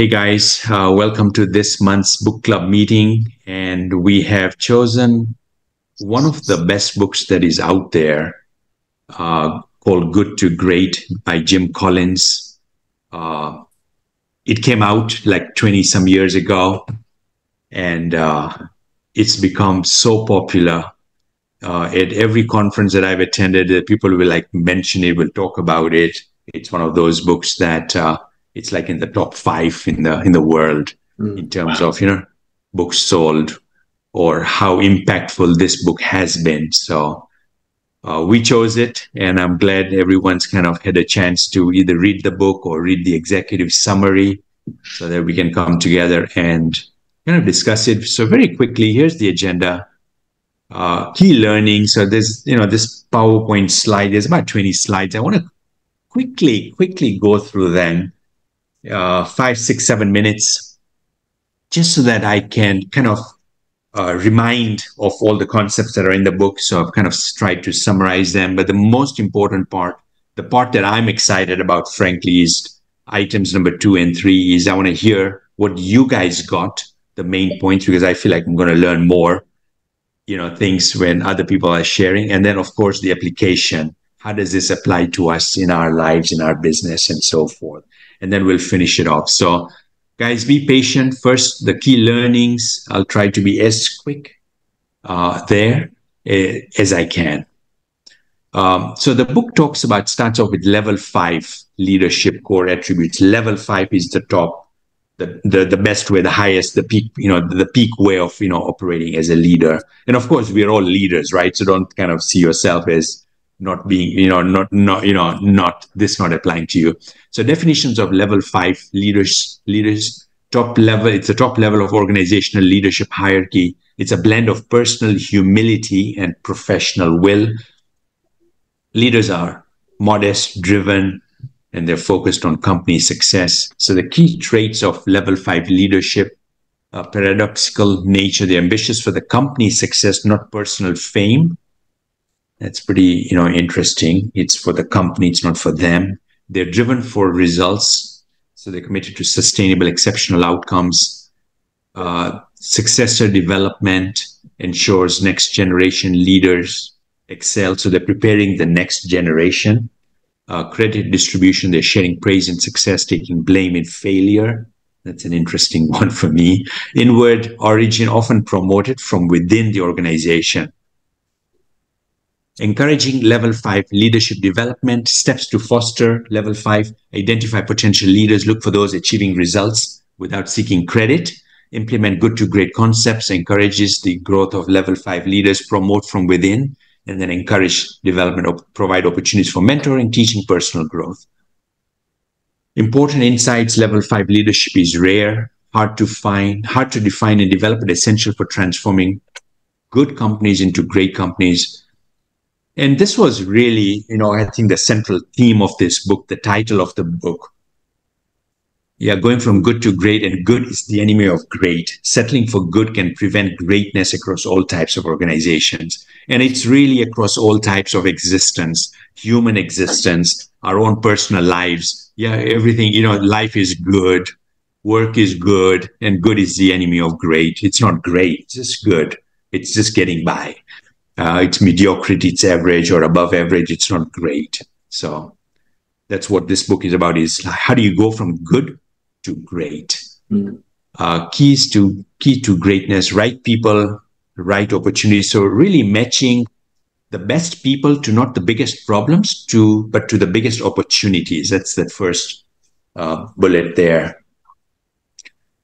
Hey guys, welcome to this month's book club meeting. And we have chosen one of the best books that is out there called Good to Great by Jim Collins. It came out like 20 some years ago, and it's become so popular. At every conference that I've attended, people will like mention it, will talk about it. It's one of those books that it's like in the top 5 in the world in terms of books sold or how impactful this book has been. So we chose it, and I'm glad everyone's kind of had a chance to either read the book or read the executive summary so that we can come together and kind of discuss it. So very quickly, here's the agenda. Key learning. So there's this PowerPoint slide. There's about 20 slides. I want to quickly go through them. 5, 6, 7 minutes, just so that I can kind of remind of all the concepts that are in the book. So I've kind of tried to summarize them. But the most important part, the part that I'm excited about, frankly, is items number 2 and 3 is I want to hear what you guys got, the main points, because I feel like I'm going to learn more, things when other people are sharing. And then, of course, the application. How does this apply to us in our lives, in our business, and so forth? And then we'll finish it off. So guys, be patient. First, the key learnings. I'll try to be as quick there as I can. So the book starts off with level 5 leadership core attributes. Level 5 is the top, the best way, the highest, the peak, the peak way of, operating as a leader. And of course, we're all leaders, right? So don't kind of see yourself as not being, not applying to you. So definitions of level 5 leaders, top level, it's the top level of organizational leadership hierarchy. It's a blend of personal humility and professional will. Leaders are modest, driven, and they're focused on company success. So the key traits of level 5 leadership, paradoxical nature, they're ambitious for the company's success, not personal fame. That's pretty, interesting. It's for the company, it's not for them. They're driven for results. So they're committed to sustainable, exceptional outcomes. Successor development ensures next generation leaders excel. So they're preparing the next generation. Credit distribution, they're sharing praise in success, taking blame in failure. That's an interesting one for me. Inward origin, often promoted from within the organization. Encouraging level 5 leadership development, steps to foster level 5, identify potential leaders, look for those achieving results without seeking credit, implement good to great concepts, encourages the growth of level 5 leaders, promote from within, and then encourage development, provide opportunities for mentoring, teaching, personal growth. Important insights, level 5 leadership is rare, hard to find, hard to define and develop, but essential for transforming good companies into great companies. And this was really, I think the central theme of this book, the title of the book. Yeah, going from good to great, and good is the enemy of great. Settling for good can prevent greatness across all types of organizations. And it's really across all types of existence, human existence, our own personal lives. Yeah, everything, life is good, work is good, and good is the enemy of great. It's not great, it's just good. It's just getting by. It's mediocrity, it's average or above average, it's not great. So that's what this book is about, is how do you go from good to great? Key to greatness, right people, right opportunities. So really matching the best people to not the biggest problems, but to the biggest opportunities. That's that first bullet there.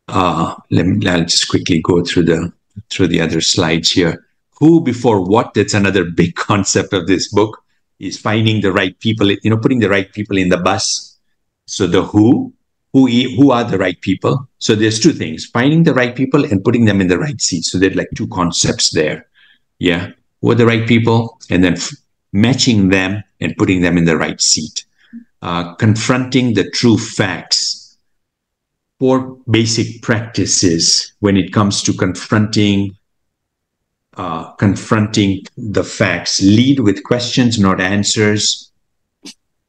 I'll just quickly go through the other slides here. Who before what, that's another big concept of this book, is finding the right people, putting the right people in the bus. So the who are the right people. So there's 2 things, finding the right people and putting them in the right seat. So there's like 2 concepts there. Yeah. Who are the right people, and then matching them and putting them in the right seat. Confronting the true facts. 4 basic practices when it comes to confronting the facts. Lead with questions, not answers.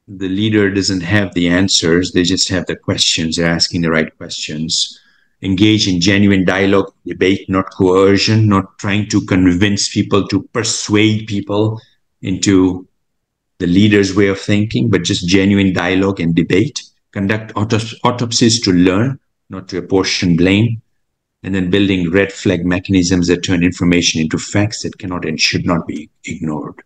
the leader doesn't have the answers, they just have the questions. They're asking the right questions. Engage in genuine dialogue, debate, not coercion, not trying to convince people, to persuade people into the leader's way of thinking, but just genuine dialogue and debate. Conduct autopsies to learn, not to apportion blame. And then building red flag mechanisms that turn information into facts that cannot and should not be ignored.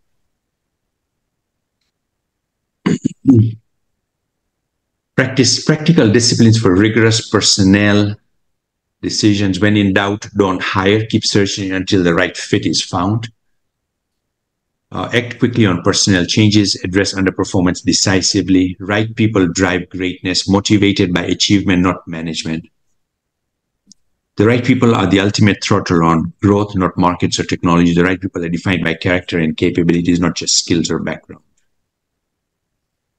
Practice practical disciplines for rigorous personnel decisions. When in doubt, don't hire. Keep searching until the right fit is found. Act quickly on personnel changes. Address underperformance decisively. Right people drive greatness, motivated by achievement, not management. The right people are the ultimate throttle on growth, not markets or technology. The right people are defined by character and capabilities, not just skills or background.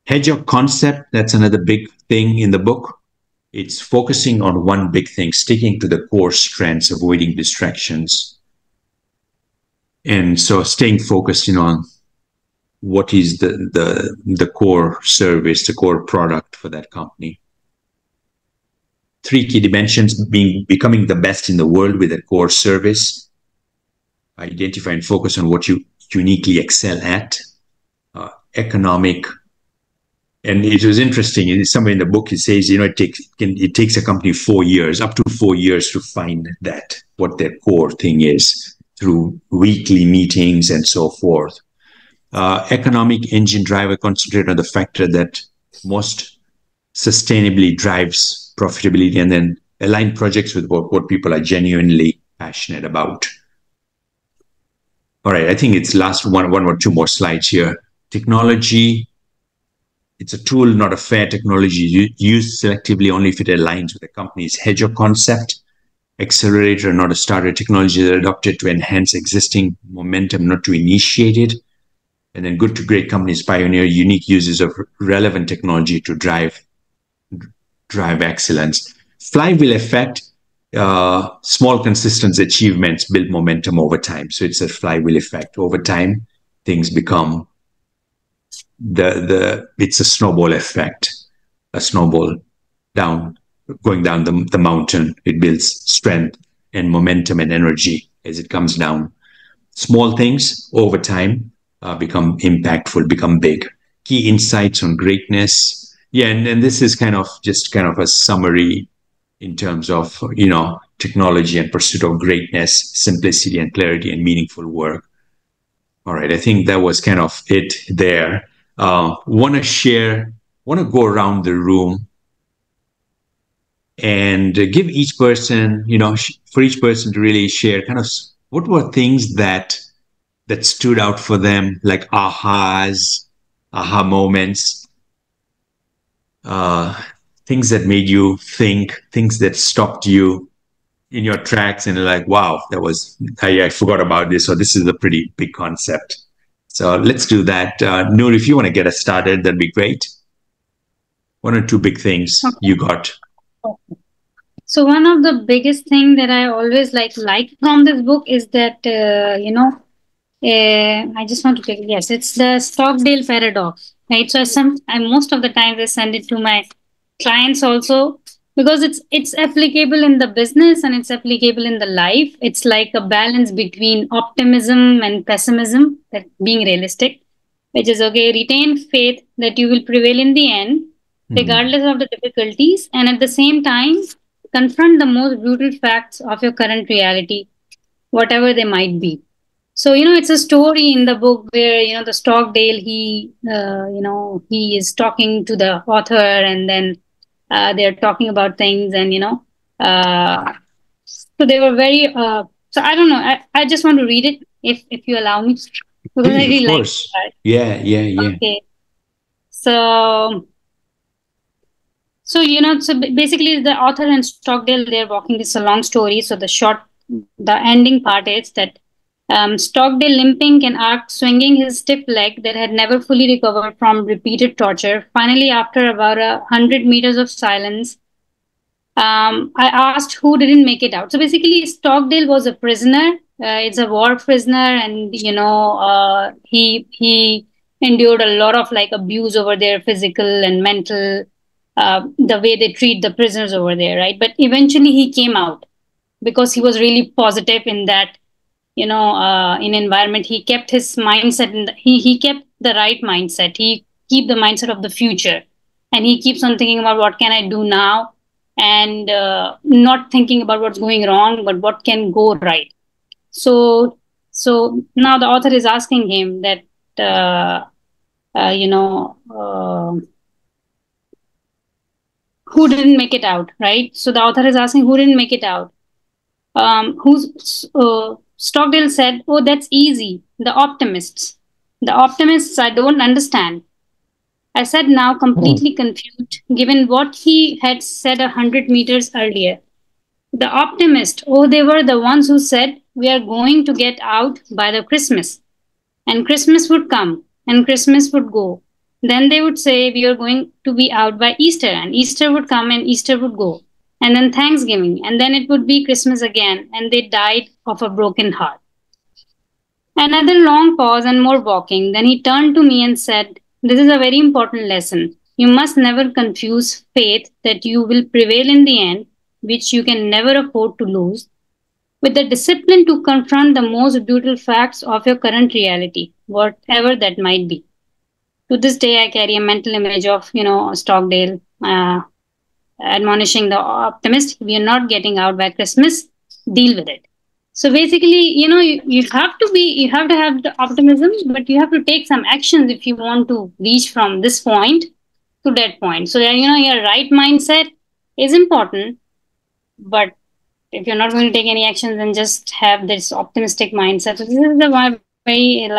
Hedgehog Concept, that's another big thing in the book. It's focusing on one big thing, sticking to the core strengths, avoiding distractions. And so staying focused on what is the core service, the core product for that company. 3 key dimensions: becoming the best in the world with a core service. Identify and focus on what you uniquely excel at. Economic. And it was interesting, somewhere in the book it says, it takes a company 4 years, up to 4 years to find that, what their core thing is, through weekly meetings and so forth. Economic engine driver, concentrate on the factor that most sustainably drives profitability, and then align projects with what people are genuinely passionate about. All right, I think it's last one or two more slides here. Technology. It's a tool, not a fair technology, used selectively only if it aligns with the company's Hedgehog Concept. Accelerator, not a starter. Technology that adopted to enhance existing momentum, not to initiate it. And then good to great companies pioneer unique uses of relevant technology to drive excellence. Flywheel effect, small consistent achievements build momentum over time. So it's a flywheel effect. Over time, things become it's a snowball effect, a snowball going down the mountain. It builds strength and momentum and energy as it comes down. Small things over time become impactful, become big. Key insights on greatness. Yeah, and this is kind of a summary in terms of, technology and pursuit of greatness, simplicity and clarity and meaningful work. All right, I think that was kind of it there. Want to go around the room and give each person, for each person to really share kind of what were things that stood out for them, like aha moments, things that made you think, things that stopped you in your tracks and like, wow, I forgot about this, or this is a pretty big concept. So let's do that. Noor, if you want to get us started, that'd be great. 1 or 2 big things you got. So one of the biggest thing that I always like from this book is that, I just want to take, yes, it's the Stockdale paradox, right? So most of the time I send it to my clients also, because it's applicable in the business and it's applicable in the life. It's like a balance between optimism and pessimism, that being realistic, which is okay, retain faith that you will prevail in the end, regardless of the difficulties, and at the same time, confront the most brutal facts of your current reality, whatever they might be. So, it's a story in the book where, the Stockdale, he is talking to the author, and then they're talking about things, and, so they were very, so I don't know, I just want to read it if you allow me, because I really like it. Yeah. Okay. So, basically the author and Stockdale, they're walking. This is a long story. So the ending part is that Stockdale, limping and arc swinging his stiff leg that had never fully recovered from repeated torture, finally, after about 100 meters of silence, I asked who didn't make it out. So basically, Stockdale was a prisoner. It's a war prisoner, and he endured a lot of like abuse over there, physical and mental, the way they treat the prisoners over there, right? But eventually he came out because he was really positive in that, in environment. He kept his mindset, and he kept the right mindset. He keep the mindset of the future, and he keeps on thinking about what can I do now, and not thinking about what's going wrong, but what can go right. So now the author is asking him that, uh, uh, you know, uh, who didn't make it out, right? So the author is asking who didn't make it out. Stockdale said, "Oh, that's easy. The optimists. The optimists I don't understand." I said, now completely confused, given what he had said 100 meters earlier. The optimist, oh, they were the ones who said, we are going to get out by the Christmas. And Christmas would come, and Christmas would go. Then they would say, we are going to be out by Easter, and Easter would come, and Easter would go. And then Thanksgiving, and then it would be Christmas again, and they died of a broken heart. Another long pause and more walking. Then he turned to me and said, this is a very important lesson. You must never confuse faith that you will prevail in the end, which you can never afford to lose, with the discipline to confront the most brutal facts of your current reality, whatever that might be. To this day, I carry a mental image of, Stockdale admonishing the optimist, we are not getting out by Christmas, deal with it. So basically, you have to have the optimism, but you have to take some actions if you want to reach from this point to that point. So that, your right mindset is important, but if you're not going to take any actions and just have this optimistic mindset, so this is the one very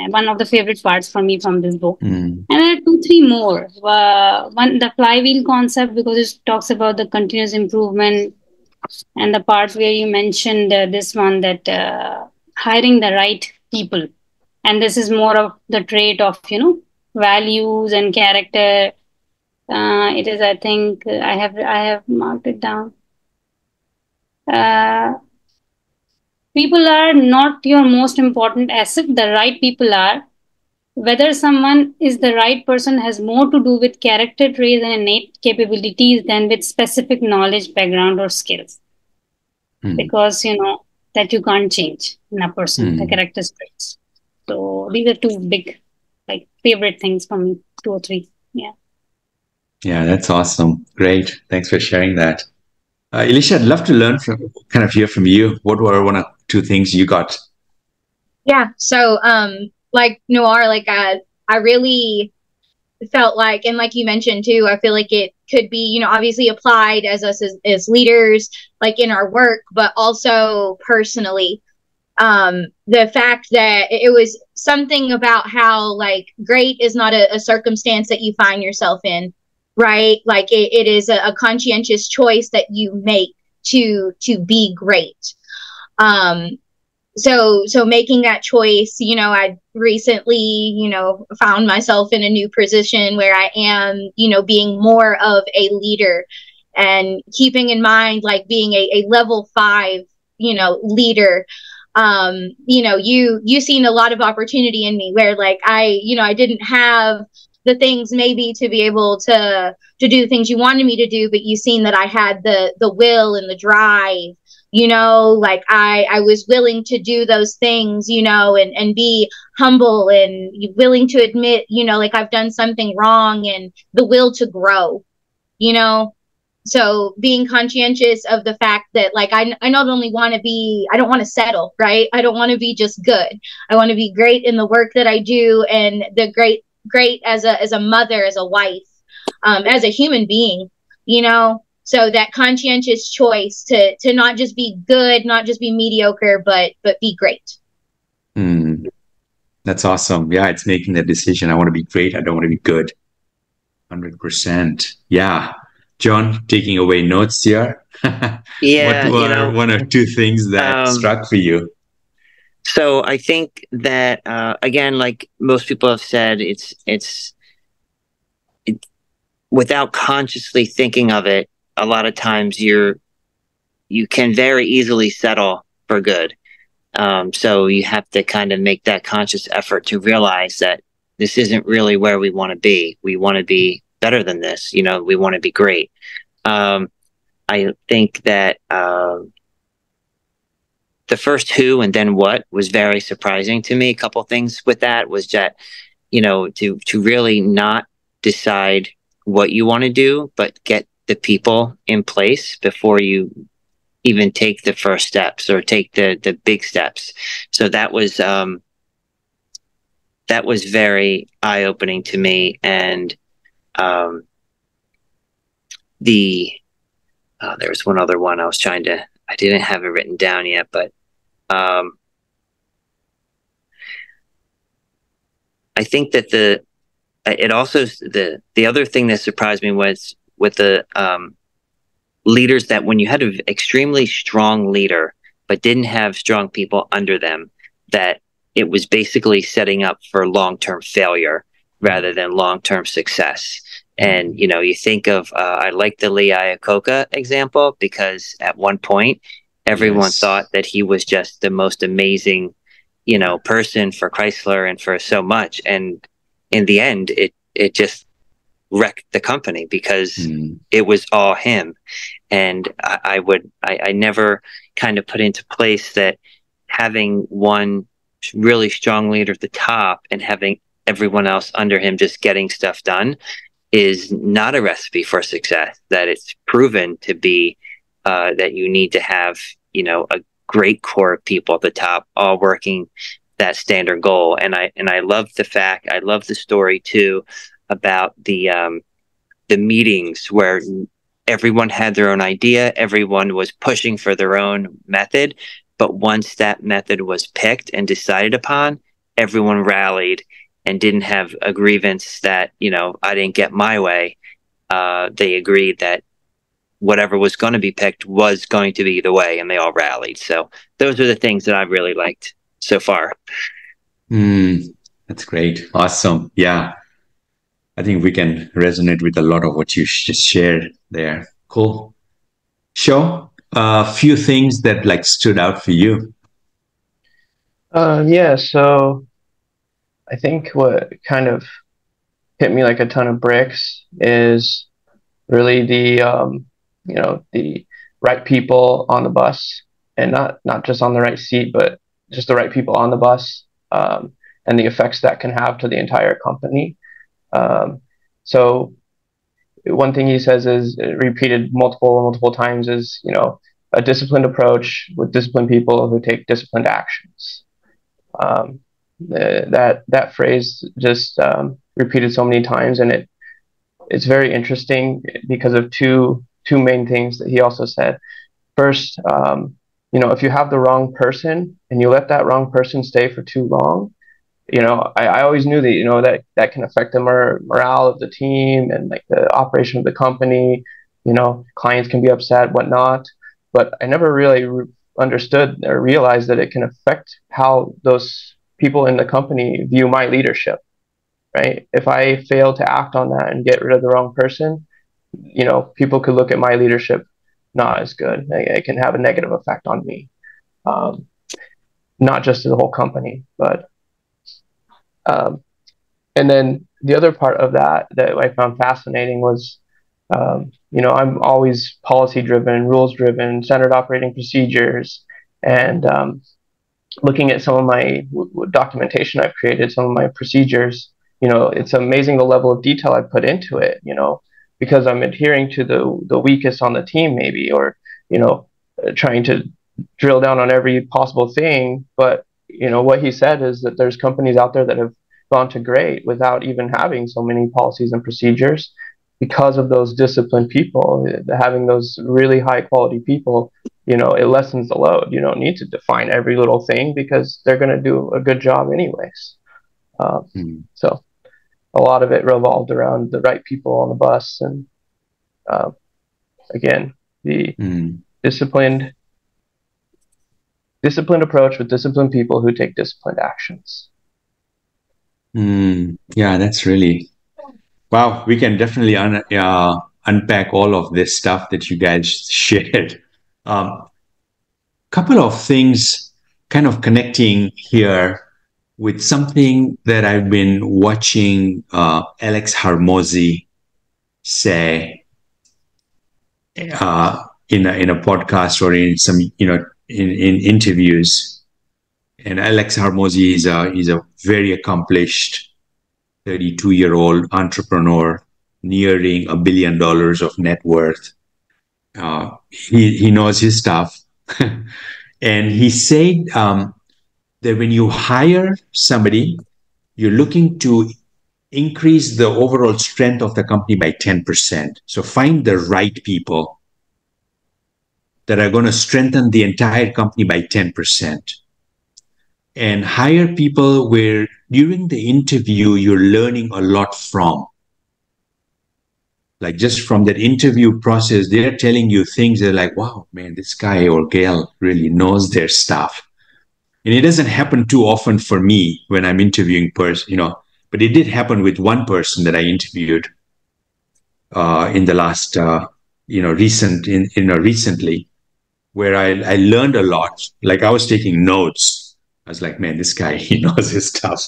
one of the favorite parts for me from this book. And there are 2-3 more. One, the flywheel concept, because it talks about the continuous improvement, and the part where you mentioned this one, that hiring the right people, and this is more of the trait of values and character. It is, I think, I have marked it down. People are not your most important asset. The right people are. Whether someone is the right person has more to do with character traits and innate capabilities than with specific knowledge, background, or skills. Because that you can't change in a person, the character traits. So these are 2 big, favorite things for me, 2 or 3. Yeah. Yeah, that's awesome. Great. Thanks for sharing that. Elisha, I'd love to hear from you. What were 1 or 2 things you got? Yeah. So, like Noir, I really felt like, and like you mentioned too, I feel like it could be, obviously applied as us as leaders, like in our work, but also personally. The fact that it was something about how great is not a circumstance that you find yourself in, right? Like it is a conscientious choice that you make to be great. So making that choice, I recently, found myself in a new position where I am, being more of a leader, and keeping in mind, being a level 5, leader. You seen a lot of opportunity in me where I didn't have the things maybe to be able to do the things you wanted me to do, but you seen that I had the will and the drive. I was willing to do those things, and be humble and willing to admit, I've done something wrong, and the will to grow, So being conscientious of the fact that I not only want to be, I don't want to settle, right? I don't want to be just good. I want to be great in the work that I do, and the great as a mother, as a wife, as a human being, So that conscientious choice to not just be good, not just be mediocre, but be great. That's awesome. Yeah, it's making that decision. I want to be great. I don't want to be good. 100%. Yeah. John, taking away notes here. Yeah. What were 1 or 2 things that struck for you? So I think that, again, like most people have said, it's without consciously thinking of it, a lot of times you can very easily settle for good. So you have to kind of make that conscious effort to realize that this isn't really where we want to be. We want to be better than this. You know, we want to be great. I think that the first who and then what was very surprising to me. A couple things with that was that, you know, to really not decide what you want to do, but get the people in place before you even take the first steps or take the big steps. So that was very eye-opening to me. And there was one other one I didn't have it written down yet, but I think that the other thing that surprised me was with the leaders, that when you had an extremely strong leader but didn't have strong people under them, that it was basically setting up for long-term failure rather than long-term success. And, you know, you think of, I like the Lee Iacocca example, because at one point, everyone thought that he was just the most amazing, you know, person for Chrysler and for so much. And in the end, it just wrecked the company because it was all him. And I never kind of put into place that having one really strong leader at the top and having everyone else under him just getting stuff done is not a recipe for success. That it's proven to be that you need to have, you know, a great core of people at the top all working that standard goal. And I love the story too about the meetings where everyone had their own idea, everyone was pushing for their own method, but once that method was picked and decided upon, everyone rallied and didn't have a grievance that, you know, I didn't get my way. They agreed that whatever was going to be picked was going to be the way, and they all rallied. So those are the things that I've really liked so far. That's great. Awesome. Yeah. I think we can resonate with a lot of what you just shared there. Cool. Sure. A few things that like stood out for you. Yeah, so I think what kind of hit me like a ton of bricks is really the the right people on the bus, and not just on the right seat, but just the right people on the bus, and the effects that can have to the entire company. So one thing he says is, repeated multiple times, is, you know, a disciplined approach with disciplined people who take disciplined actions. That phrase just repeated so many times, and it's very interesting because of two main things that he also said. First, you know, if you have the wrong person and you let that wrong person stay for too long, you know, I always knew that, you know, that can affect the morale of the team and like the operation of the company. You know, clients can be upset, whatnot. But I never really understood or realized that it can affect how those people in the company view my leadership, right? If I fail to act on that and get rid of the wrong person, you know, people could look at my leadership not as good. It can have a negative effect on me, not just to the whole company, but and then the other part of that I found fascinating was, you know, I'm always policy driven, rules driven, standard operating procedures, and looking at some of my documentation I've created, some of my procedures, you know, it's amazing the level of detail I put into it, you know, because I'm adhering to the weakest on the team maybe, or, you know, trying to drill down on every possible thing. But, you know, what he said is that there's companies out there that have gone to great without even having so many policies and procedures because of those disciplined people. Having those really high quality people, you know, it lessens the load. You don't need to define every little thing because they're going to do a good job anyways. So a lot of it revolved around the right people on the bus, and again, the disciplined approach with disciplined people who take disciplined actions. Yeah, that's really wow. We can definitely unpack all of this stuff that you guys shared. Couple of things kind of connecting here. with something that I've been watching Alex Harmozy say in a podcast or in some in interviews. And Alex Harmozy is a very accomplished 32-year-old entrepreneur nearing $1 billion of net worth. He knows his stuff. And he said that when you hire somebody, you're looking to increase the overall strength of the company by 10%. So find the right people that are going to strengthen the entire company by 10%. And hire people where during the interview, you're learning a lot from. Like just from that interview process, they're telling you things that are like, wow, man, this guy or girl really knows their stuff. And it doesn't happen too often for me when I'm interviewing but it did happen with one person that I interviewed in the last, recently, where I learned a lot. Like I was taking notes. I was like, man, this guy, he knows his stuff.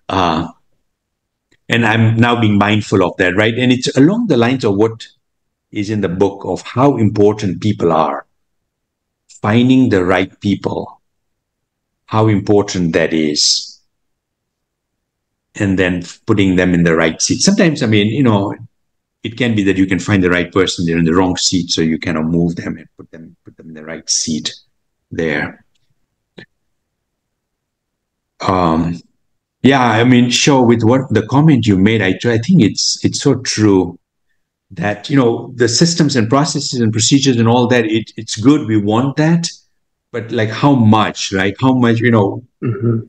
And I'm now being mindful of that, right? And it's along the lines of what is in the book of how important people are. Finding the right people, how important that is. And then putting them in the right seat. Sometimes, it can be that you can find the right person, they're in the wrong seat, so you kind of move them and put them in the right seat there. Sure, with what the comment you made, I think it's so true that, the systems and processes and procedures and all that, it's good. We want that, but like how much, right? How much, Mm-hmm.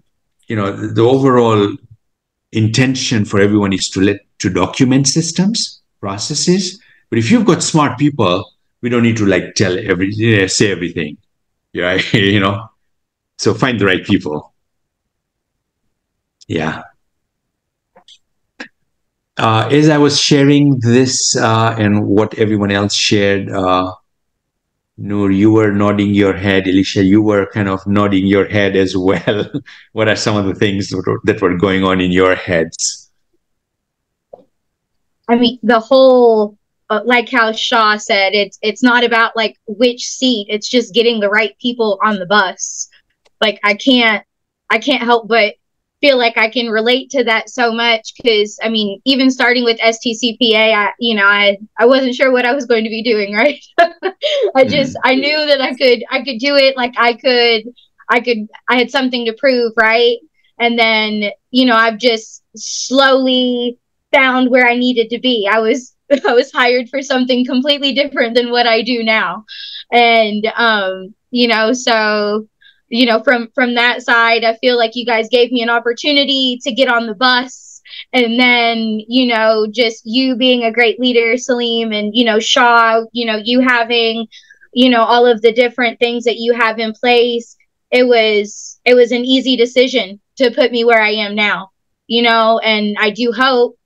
The overall intention for everyone is to document systems, processes. But if you've got smart people, we don't need to like say everything. Yeah, So find the right people. Yeah. As I was sharing this and what everyone else shared, Noor, you were nodding your head. Elisha, you were kind of nodding your head as well. What are some of the things that were going on in your heads? I mean, the whole, like how Shaw said, it's not about like which seat. It's just getting the right people on the bus. Like I can't help but feel like I can relate to that so much because even starting with STCPA, I wasn't sure what I was going to be doing, right? I knew that I could do it. Like I had something to prove, right? And then I've just slowly found where I needed to be. I was hired for something completely different than what I do now, and so. From that side, I feel like you guys gave me an opportunity to get on the bus. And then, just you being a great leader, Salim, and, Shaw, you having, all of the different things that you have in place. It was an easy decision to put me where I am now, and I do hope,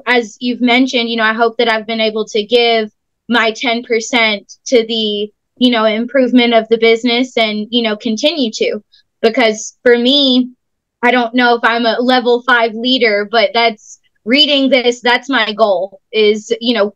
as you've mentioned, I hope that I've been able to give my 10% to the improvement of the business and, continue to, because for me, I don't know if I'm a level 5 leader, but that's my goal is,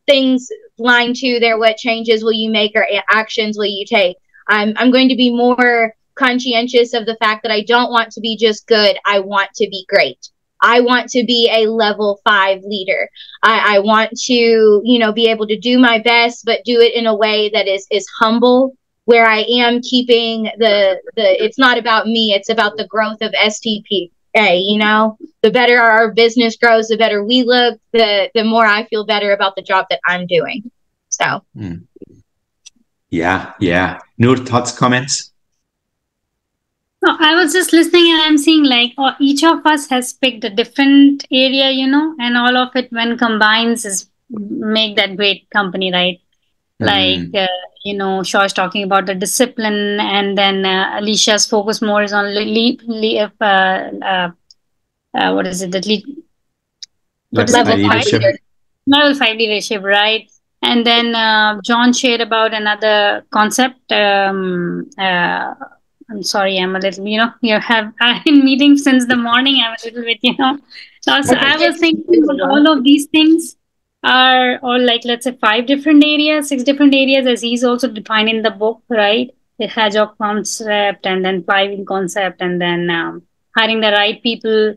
things line to there. What changes will you make or actions will you take? I'm going to be more conscientious of the fact that I don't want to be just good. I want to be great. I want to be a level 5 leader. I want to, be able to do my best, but do it in a way that is humble, where I am keeping it's not about me. It's about the growth of STPA. The better our business grows, the better we look, the more I feel better about the job that I'm doing. So. Yeah. Noor, thoughts, comments? No, I was just listening and I'm seeing like each of us has picked a different area, and all of it when combines is make that great company, right? Like, Shaw's talking about the discipline, and then Alicia's focus more is on what is it? Level 5 leadership, right? And then John shared about another concept, I'm sorry, I'm a little, I'm in meetings since the morning. I'm a little bit, Also, I was thinking that all of these things are all like, let's say, 5 different areas, 6 different areas, as he's also defined in the book, right? The Hedgehog Concept, and then Flywheel Concept, and then hiring the right people.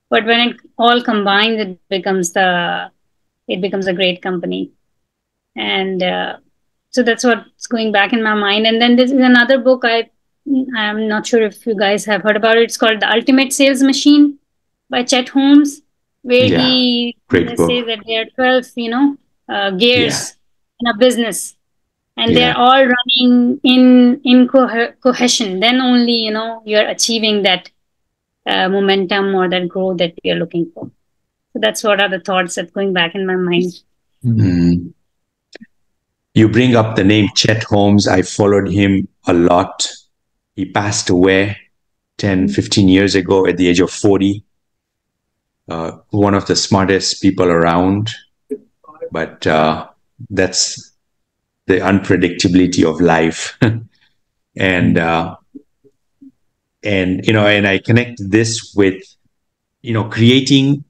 But when it all combines, it becomes a great company. And so that's what's going back in my mind. And then this is another book I'm not sure if you guys have heard about it. It's called The Ultimate Sales Machine by Chet Holmes, where he says that there are 12 gears in a business, and they're all running in cohesion. Then only you're achieving that momentum or that growth that you're looking for. So that's what are the thoughts that going back in my mind. Mm-hmm. You bring up the name Chet Holmes. I followed him a lot. He passed away 10, 15 years ago at the age of 40. One of the smartest people around. But that's the unpredictability of life. And I connect this with, creating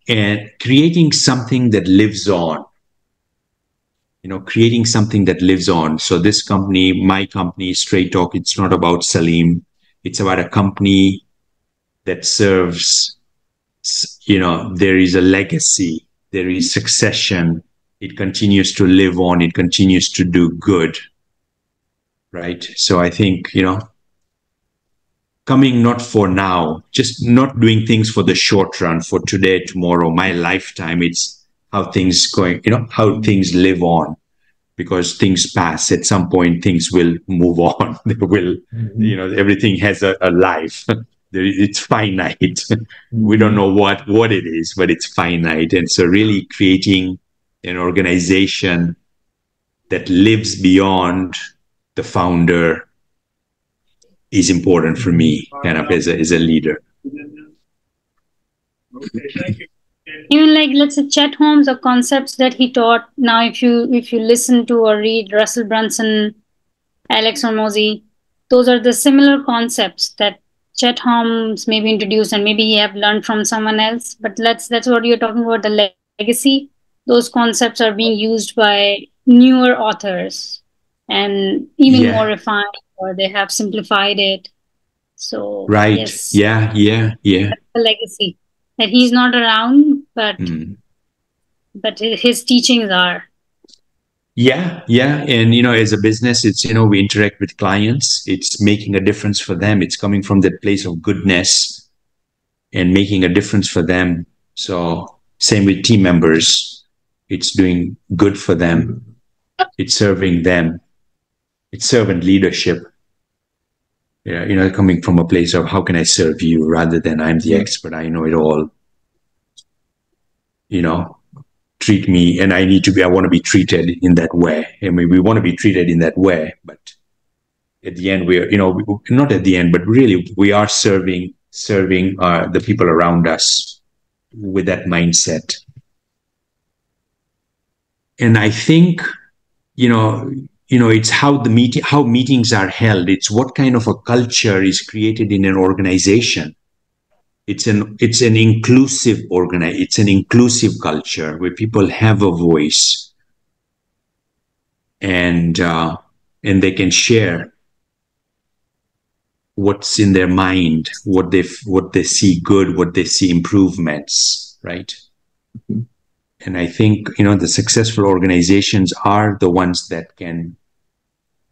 something that lives on. Creating something that lives on. So this company, my company, Straight Talk, it's not about Salim. It's about a company that serves, there is a legacy, there is succession. It continues to live on. It continues to do good. Right. So I think, coming not for now, just not doing things for the short run, for today, tomorrow, my lifetime. It's how things going, how things live on, because things pass. At some point, things will move on. They will, everything has a life. It's finite. We don't know what it is, but it's finite. And so really creating an organization that lives beyond the founder is important for me, kind of as a leader. Okay, thank you. Even like, let's say, Chet Holmes, or concepts that he taught. Now, if you listen to or read Russell Brunson, Alex Hormozy, those are the similar concepts that Chet Holmes maybe introduced, and maybe he have learned from someone else. But that's what you're talking about, the legacy. Those concepts are being used by newer authors and even more refined, or they have simplified it. So right, yes. Yeah. That's the legacy. That he's not around, but his teachings are. Yeah. And, as a business, it's, we interact with clients. It's making a difference for them. It's coming from that place of goodness and making a difference for them. So same with team members. It's doing good for them. It's serving them. It's servant leadership. Coming from a place of how can I serve you, rather than I'm the expert, I know it all. Treat me, and I want to be treated in that way. I mean, we want to be treated in that way, but at the end, we're, not at the end, but really we are serving the people around us with that mindset. And I think, it's how meetings are held. It's what kind of a culture is created in an organization. It's an inclusive it's an inclusive culture where people have a voice, and they can share what's in their mind, what they see good, what they see improvements, right? Mm-hmm. And I think, the successful organizations are the ones that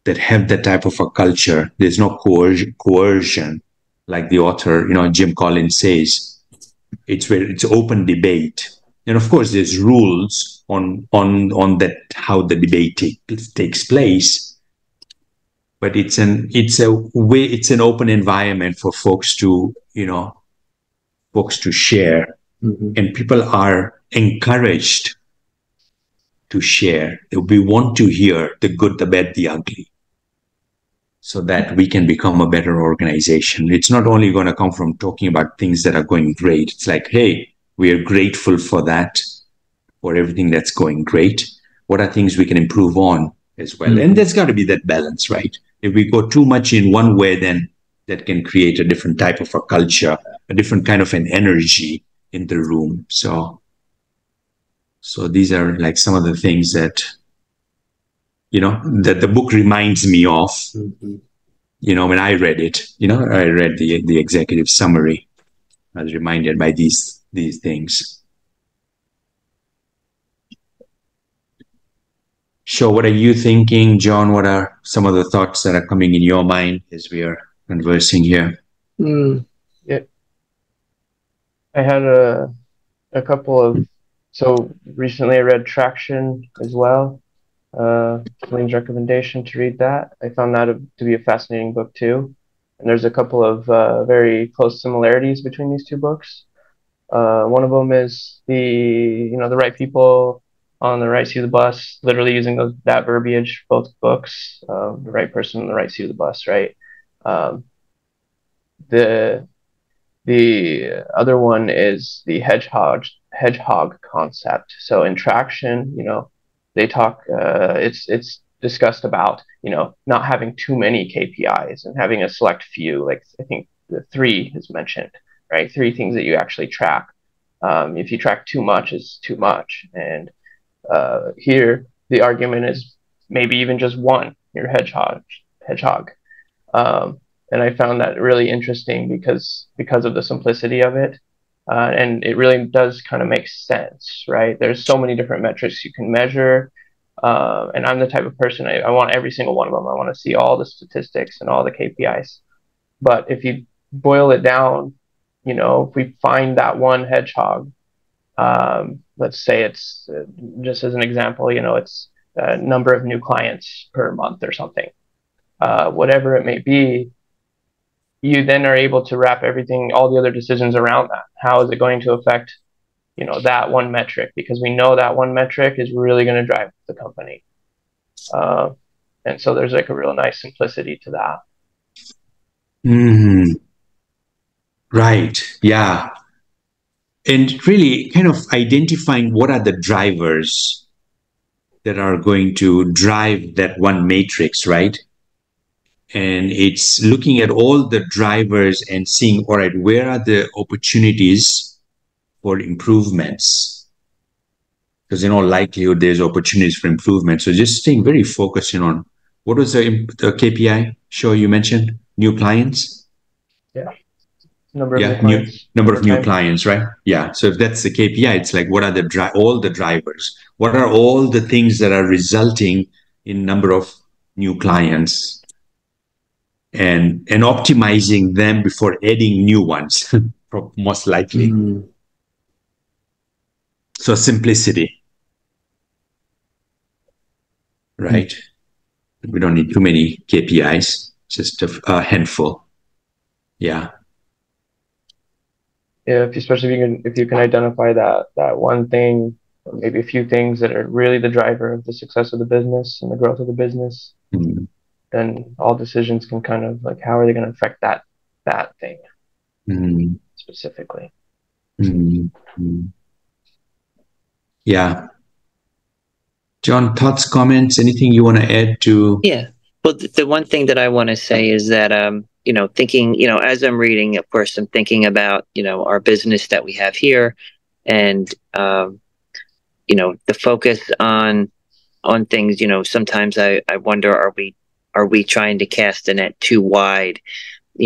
have that type of a culture. There's no coercion, like the author, Jim Collins says. It's open debate. And of course, there's rules on that, how the debate takes place. But it's an open environment for folks to share. Mm-hmm. And people are encouraged to share. We want to hear the good, the bad, the ugly, so that we can become a better organization. It's not only going to come from talking about things that are going great. It's like, hey, we are grateful for that, for everything that's going great. What are things we can improve on as well? Mm-hmm. And there's got to be that balance, right? If we go too much in one way, then that can create a different type of a culture, a different kind of an energy in the room. So these are like some of the things that, that the book reminds me of, when I read it. I read the executive summary. I was reminded by these things. So what are you thinking, John? What are some of the thoughts that are coming in your mind as we are conversing here? Yeah. I had a couple of, so recently I read Traction as well. Celine's recommendation to read that. I found that to be a fascinating book too. And there's a couple of very close similarities between these two books. One of them is the right people on the right seat of the bus, literally using that verbiage, both books, the right person on the right seat of the bus, right? The other one is the hedgehog concept. So in Traction, they talk, it's discussed about, not having too many KPIs and having a select few, like I think the 3 is mentioned, right? 3 things that you actually track. If you track too much, it's too much. And here the argument is maybe even just one, your hedgehog. And I found that really interesting because of the simplicity of it. And it really does kind of make sense, right? There's so many different metrics you can measure. And I'm the type of person, I want every single one of them. I want to see all the statistics and all the KPIs. But if you boil it down, if we find that one hedgehog, let's say it's, just as an example, it's a number of new clients per month or something, whatever it may be, you then are able to wrap everything, all the other decisions around that. How is it going to affect, that one metric? Because we know that one metric is really going to drive the company. And so there's like a real nice simplicity to that. Right. Yeah. And really kind of identifying what are the drivers that are going to drive that one matrix, right? And it's looking at all the drivers and seeing, all right, where are the opportunities for improvements? Because in all likelihood, there's opportunities for improvement. So just staying very focused on what was the KPI show you mentioned? New clients? Yeah. Number of new clients. Number of new clients, right? Yeah. So if that's the KPI, it's like, what are all the drivers? What are all the things that are resulting in number of new clients? And optimizing them before adding new ones, most likely. So simplicity, right? We don't need too many KPIs, just a handful. Yeah. Yeah, especially if you can identify that one thing, or maybe a few things that are really the driver of the success of the business and the growth of the business. Then all decisions can kind of like, how are they going to affect that thing specifically? Yeah. John, thoughts, comments, anything you want to add to? Yeah. Well, the one thing that I want to say is that, thinking, as I'm reading, of course, I'm thinking about, our business that we have here and, the focus on things, sometimes I wonder, are we trying to cast the net too wide?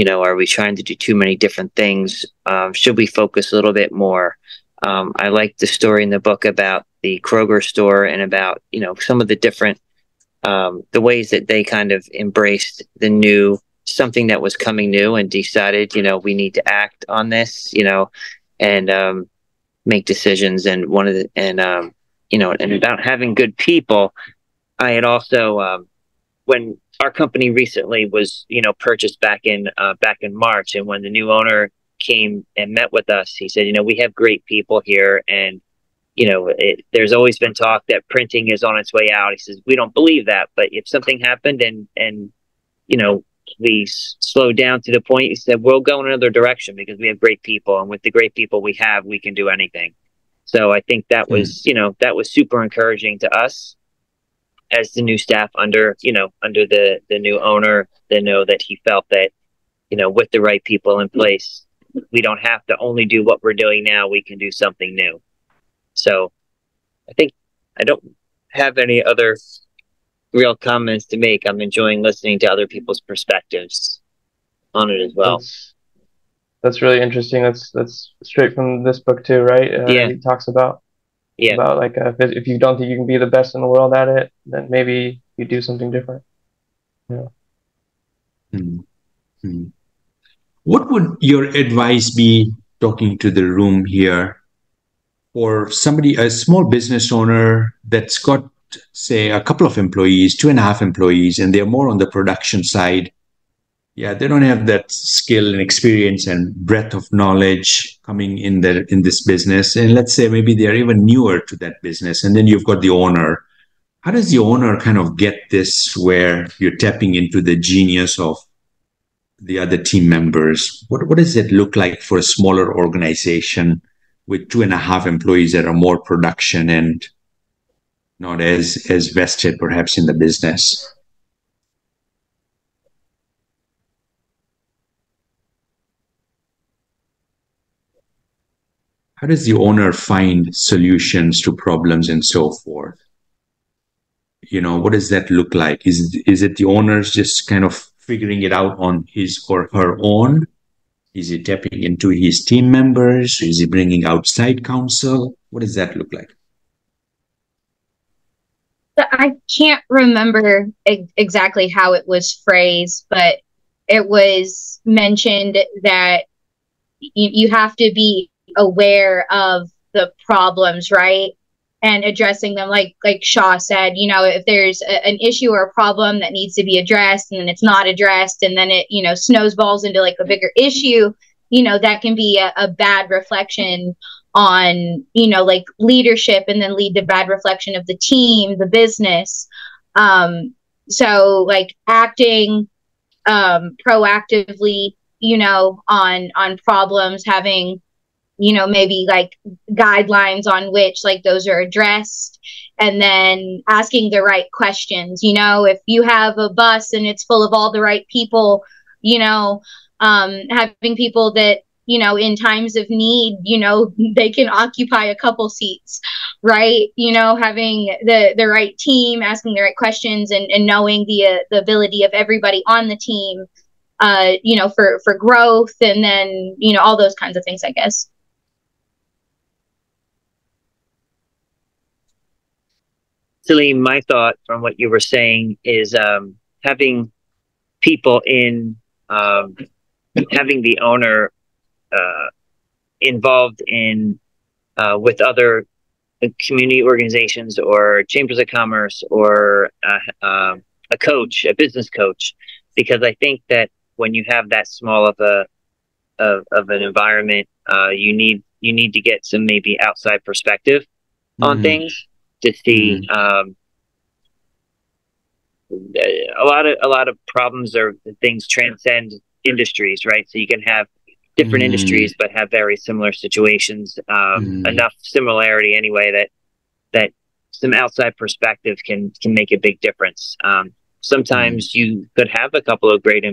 Are we trying to do too many different things? Should we focus a little bit more? I like the story in the book about the Kroger store and about, some of the different, the ways that they kind of embraced something that was coming new and decided, we need to act on this, and make decisions. And and about having good people, I had also, when our company recently was, purchased back in March, and when the new owner came and met with us, he said, we have great people here, and there's always been talk that printing is on its way out. He says, we don't believe that, but if something happened and we slowed down to the point, he said, we'll go in another direction because we have great people, and with the great people we have, we can do anything. So I think that was, that was super encouraging to us as the new staff under the new owner, to know that he felt that, with the right people in place, we don't have to only do what we're doing now. We can do something new. So I think I don't have any other real comments to make. I'm enjoying listening to other people's perspectives on it as well. That's really interesting. That's straight from this book too, right? Yeah. He talks about Yeah. about like if you don't think you can be the best in the world at it, then maybe you do something different. Yeah. Mm-hmm. What would your advice be, talking to the room here, for somebody, a small business owner that's got, say, a couple of employees, 2.5 employees, and they're more on the production side? Yeah, they don't have that skill and experience and breadth of knowledge coming in this business. And let's say maybe they're even newer to that business. And then you've got the owner. How does the owner kind of get this where you're tapping into the genius of the other team members? What does it look like for a smaller organization with 2.5 employees that are more production and not as vested perhaps in the business? How does the owner find solutions to problems and so forth? What does that look like? Is it the owner's just kind of figuring it out on his or her own? Is he tapping into his team members? Is he bringing outside counsel? What does that look like? I can't remember exactly how it was phrased, but it was mentioned that you have to be aware of the problems, right? And addressing them, like Shaw said, if there's an issue or a problem that needs to be addressed and then it's not addressed, and then it, snowballs into like a bigger issue, that can be a bad reflection on, like leadership, and then lead to bad reflection of the team, the business. So like acting proactively, on problems, having, maybe like guidelines on which like those are addressed, and then asking the right questions. If you have a bus and it's full of all the right people, having people that, in times of need, they can occupy a couple seats, right? Having the right team, asking the right questions, and knowing the ability of everybody on the team, for growth, and then, all those kinds of things, I guess. Salim, my thought from what you were saying is having people having the owner involved in with other community organizations or chambers of commerce, or a coach, a business coach, because I think that when you have that small of an environment, you need to get some maybe outside perspective on things, to see a lot of problems or things transcend industries, right? So you can have different industries but have very similar situations, enough similarity anyway that some outside perspective can make a big difference. Sometimes you could have a couple of great,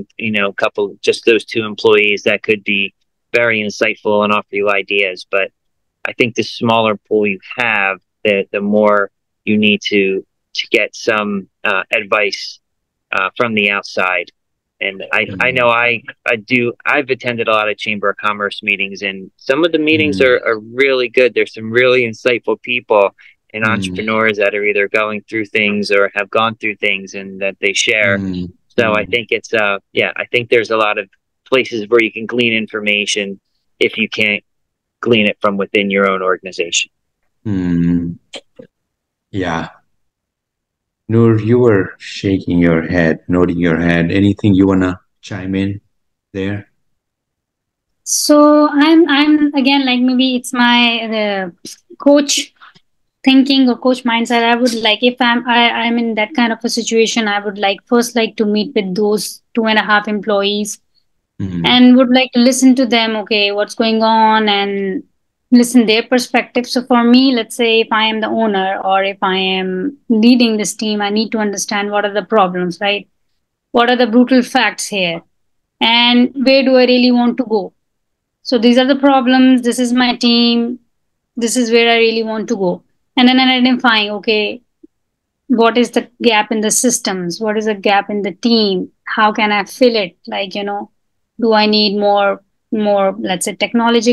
just those two employees that could be very insightful and offer you ideas. But I think the smaller pool you have, the more you need to get some advice from the outside. And I know I've attended a lot of Chamber of Commerce meetings, and some of the meetings are really good. There's some really insightful people and entrepreneurs that are either going through things or have gone through things, and that they share. So I think it's I think there's a lot of places where you can glean information if you can't glean it from within your own organization. Yeah. Noor, you were shaking your head, nodding your head. Anything you wanna chime in there? So I'm again, like, maybe it's my coach thinking or coach mindset. I would like, if I'm in that kind of a situation, I would first like to meet with those 2.5 employees, and would like to listen to them. Okay, what's going on, and listen their perspective. So for me, let's say if I am the owner or if I am leading this team, I need to understand what are the problems, right? What are the brutal facts here? and where do I really want to go. So these are the problems, this is my team, this is where I really want to go. And then identifying, okay, what is the gap in the systems, what is the gap in the team, how can I fill it, like, do I need more, let's say, technology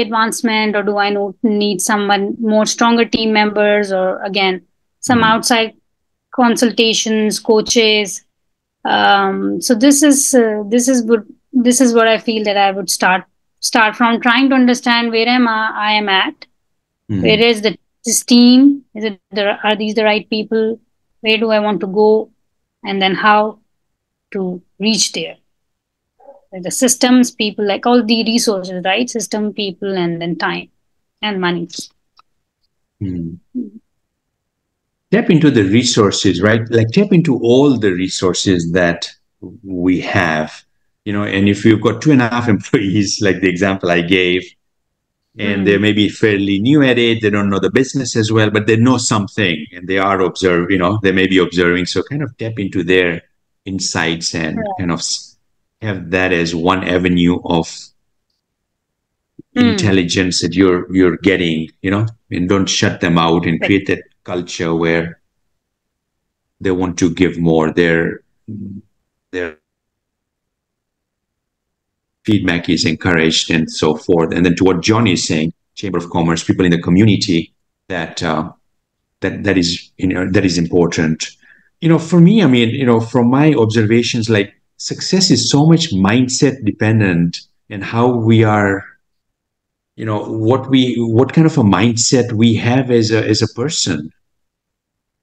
advancement, or do I need someone more stronger team members, or again some outside consultations, coaches. So this is what I feel that I would start from, trying to understand where I am at, where is this team, are these the right people, where do I want to go, and then how to reach there. Like the systems, people, like all the resources, right? System, people, and then time and money. Tap into the resources, right? Like tap into all the resources that we have, and if you've got 2.5 employees, like the example I gave, and they may be fairly new at it, they don't know the business as well, but they know something, and they are they may be observing. So kind of tap into their insights and kind of have that as one avenue of intelligence that you're getting, and don't shut them out, and create that culture where they want to give more. Their feedback is encouraged and so forth. And then to what John is saying, Chamber of Commerce, people in the community, that is important. For me, I mean, from my observations, like success is so much mindset dependent, and how we are, what kind of a mindset we have as a person.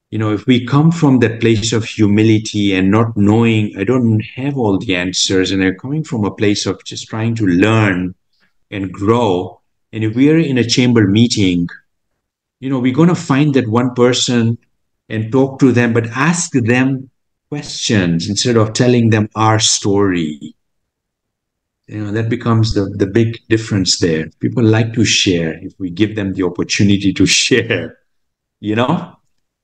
If we come from that place of humility and not knowing, I don't have all the answers, and they're coming from a place of just trying to learn and grow. And if we are in a chamber meeting, we're going to find that one person and talk to them, but ask them questions instead of telling them our story. That becomes the big difference there. People like to share if we give them the opportunity to share,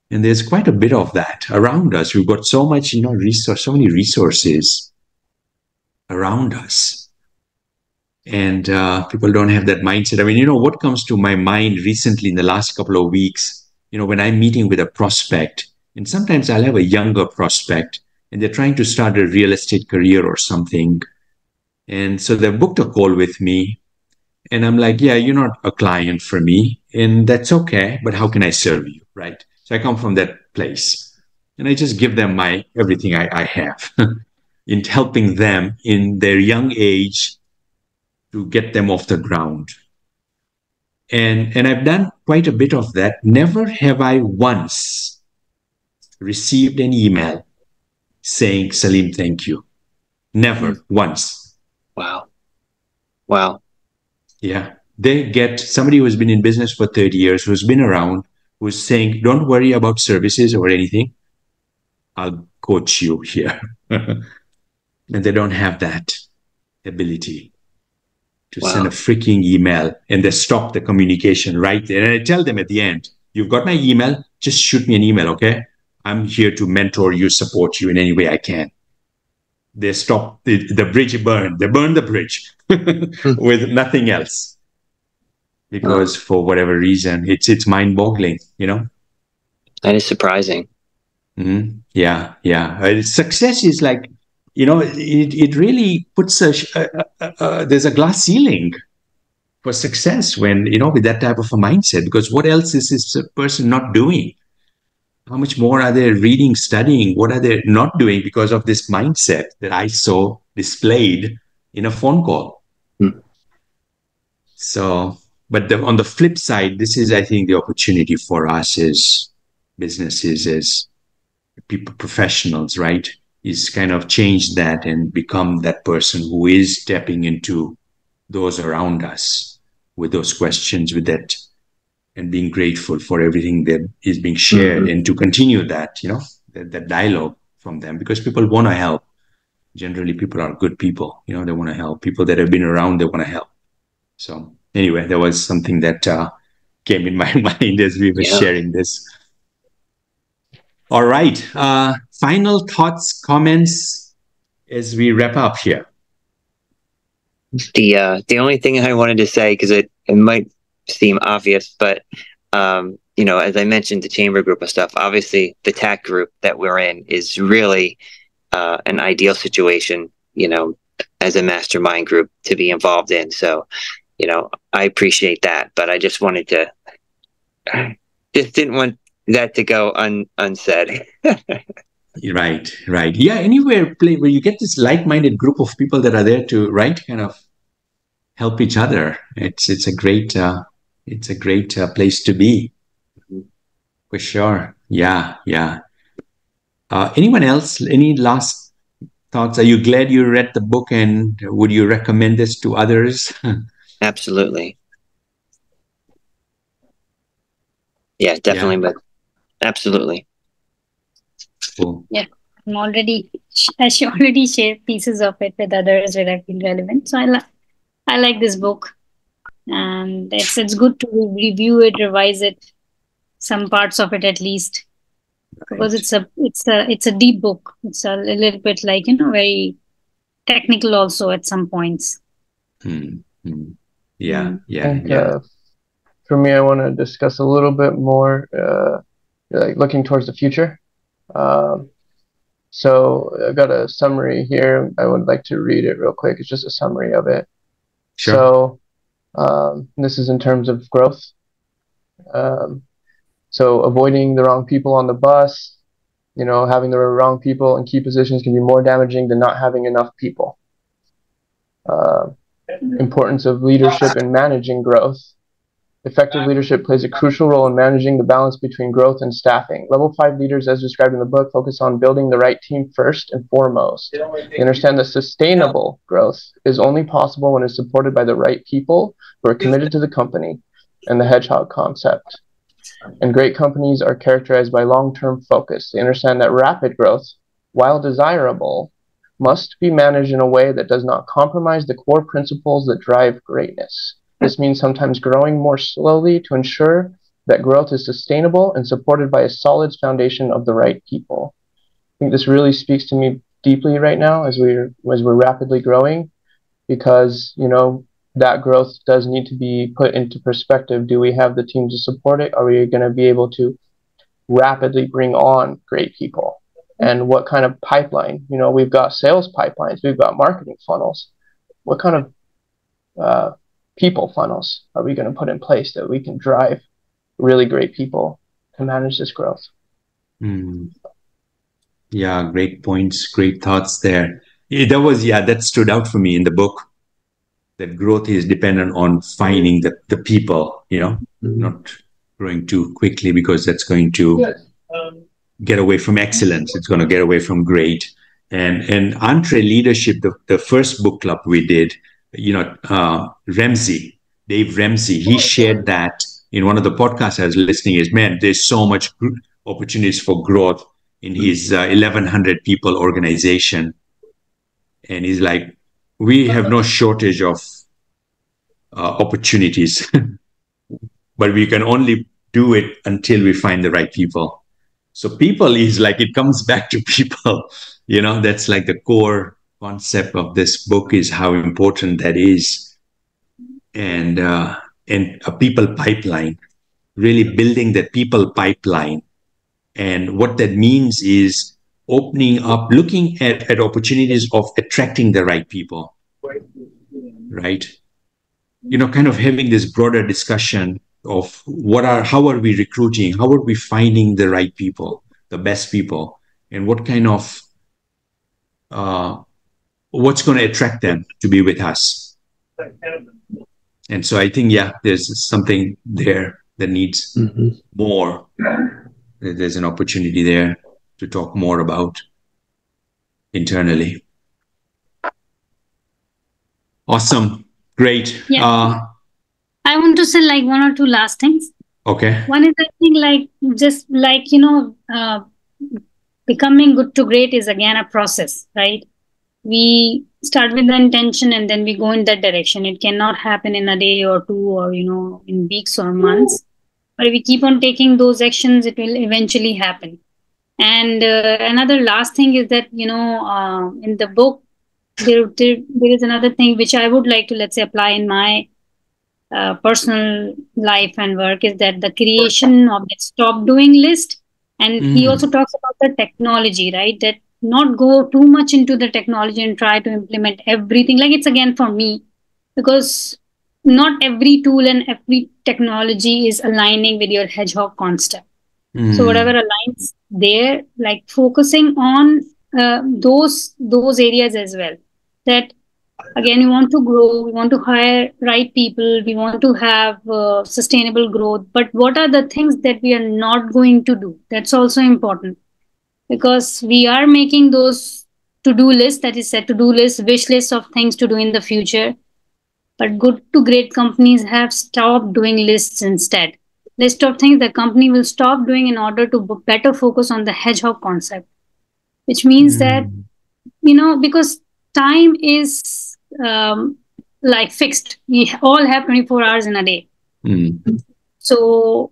And there's quite a bit of that around us. We've got so much, so many resources around us. And people don't have that mindset. I mean, what comes to my mind recently in the last couple of weeks, when I'm meeting with a prospect, and sometimes I'll have a younger prospect, and they're trying to start a real estate career or something. And so they've booked a call with me. And I'm like, yeah, you're not a client for me, and that's okay, but how can I serve you, right? So I come from that place, and I just give them everything I have in helping them in their young age to get them off the ground. And I've done quite a bit of that. Never have I once received an email saying, Salim, thank you. Never once. Wow. Yeah. They get somebody who's been in business for 30 years, who's been around, who's saying, don't worry about services or anything. I'll coach you here. And they don't have that ability to send a freaking email, and they stop the communication right there. And I tell them at the end, you've got my email, just shoot me an email, okay? I'm here to mentor you, support you in any way I can. They stop, the bridge burned. They burned the bridge with nothing else. Because for whatever reason, it's mind-boggling, That is surprising. Mm-hmm. Yeah. Success is like, it really puts there's a glass ceiling for success when, with that type of a mindset, because what else is this person not doing? How much more are they reading, studying? What are they not doing because of this mindset that I saw displayed in a phone call? So, but on the flip side, this is, I think, the opportunity for us as businesses, as people, professionals, right? Is kind of change that and become that person who is tapping into those around us with those questions, with that, and being grateful for everything that is being shared, and to continue that, that dialogue from them, because people want to help. Generally, people are good people, they want to help. People that have been around, they want to help. So anyway, there was something that came in my mind as we were sharing this. All right. Final thoughts, comments as we wrap up here? The only thing I wanted to say, because it might seem obvious, but as I mentioned, the chamber group of stuff, obviously the TAC group that we're in is really an ideal situation, as a mastermind group to be involved in. So, I appreciate that, but I just wanted to, just didn't want that to go unsaid. Right. Yeah, anywhere where you get this like-minded group of people that are there to, right, kind of help each other. It's a great place to be, for sure. Yeah. Anyone else? Any last thoughts? Are you glad you read the book, and would you recommend this to others? Absolutely. Yeah, definitely, but absolutely. Cool. Yeah, I already shared pieces of it with others where I feel relevant. So I like this book, and it's good to review it, revise it, some parts of it at least, because it's a deep book. It's a little bit like very technical also at some points. Yeah. For me, I want to discuss a little bit more, like looking towards the future. So I've got a summary here. I would like to read it real quick. It's just a summary of it. Sure. So this is in terms of growth. So avoiding the wrong people on the bus, having the wrong people in key positions can be more damaging than not having enough people. Importance of leadership in managing growth. Effective leadership plays a crucial role in managing the balance between growth and staffing. Level 5 leaders, as described in the book, focus on building the right team first and foremost. They understand that sustainable growth is only possible when it's supported by the right people who are committed to the company and the Hedgehog Concept. And great companies are characterized by long-term focus. They understand that rapid growth, while desirable, must be managed in a way that does not compromise the core principles that drive greatness. This means sometimes growing more slowly to ensure that growth is sustainable and supported by a solid foundation of the right people. I think this really speaks to me deeply right now as we're rapidly growing, because that growth does need to be put into perspective. Do we have the team to support it? Are we going to be able to rapidly bring on great people? And what kind of pipeline? We've got sales pipelines, we've got marketing funnels. What kind of people funnels are we going to put in place that we can drive really great people to manage this growth? Yeah, great points, great thoughts there. That stood out for me in the book, that growth is dependent on finding the people, not growing too quickly, because that's going to get away from excellence. It's going to get away from great. And EntreLeadership, the first book club we did, Dave Ramsey, he shared that in one of the podcasts I was listening. Is, man, there's so much opportunities for growth in his 1,100 people organization. And he's like, we have no shortage of opportunities, but we can only do it until we find the right people. So people is like, it comes back to people, that's like the core concept of this book, is how important that is. And a people pipeline, really building that people pipeline. And what that means is opening up, looking at opportunities of attracting the right people, right? Kind of having this broader discussion of how are we recruiting? How are we finding the right people, the best people, and what kind of, what's going to attract them to be with us? And so I think, there's something there that needs more. There's an opportunity there to talk more about internally. Awesome. Great. Yeah. I want to say like one or two last things. Okay. One is, I think, just becoming good to great is again a process, right? We start with the intention and then we go in that direction. It cannot happen in a day or two, or in weeks or months. But if we keep on taking those actions, it will eventually happen. And another last thing is that, in the book, there is another thing which I would like to, let's say, apply in my personal life and work, is that the creation of the stop doing list. And he also talks about the technology, right? That not go too much into the technology and try to implement everything. Like, it's again for me, because not every tool and every technology is aligning with your hedgehog concept. So whatever aligns there, like focusing on those areas as well. That again, we want to grow, we want to hire right people, we want to have sustainable growth. But what are the things that we are not going to do? That's also important, because we are making those to-do lists, that is set to-do lists, wish lists of things to do in the future. But good to great companies have stopped doing lists instead. List of things the company will stop doing in order to better focus on the hedgehog concept, which means that, because time is like fixed. We all have 24 hours in a day. So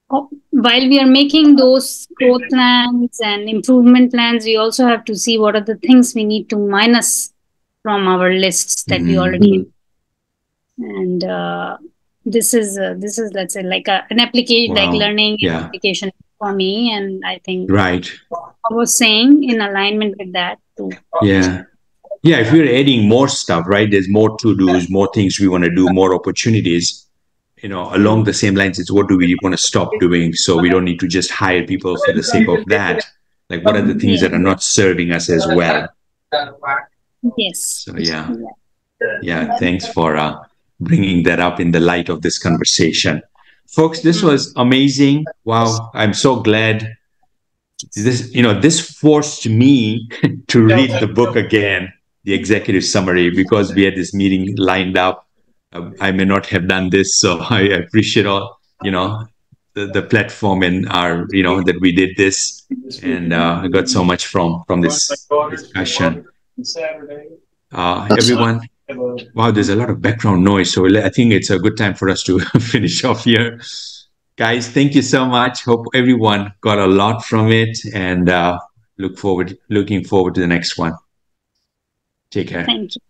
while we are making those growth plans and improvement plans, we also have to see what are the things we need to minus from our lists that we already have. And this is let's say like an application, like learning application for me. And I think right, I was saying in alignment with that too. Yeah, if we're adding more stuff, right, there's more to-dos, more things we want to do, more opportunities, along the same lines. It's what do we want to stop doing, so we don't need to just hire people for the sake of that. Like, what are the things that are not serving us as well? Yes. So thanks for bringing that up in the light of this conversation. Folks, this was amazing. Wow, I'm so glad. This forced me to read the book again, the executive summary, because we had this meeting lined up. I may not have done this, so I appreciate all, the platform and our, that we did this, and I got so much from this discussion. Everyone, wow, there's a lot of background noise, so I think it's a good time for us to finish off here. Guys, thank you so much. Hope everyone got a lot from it, and looking forward to the next one. Take care. Thank you.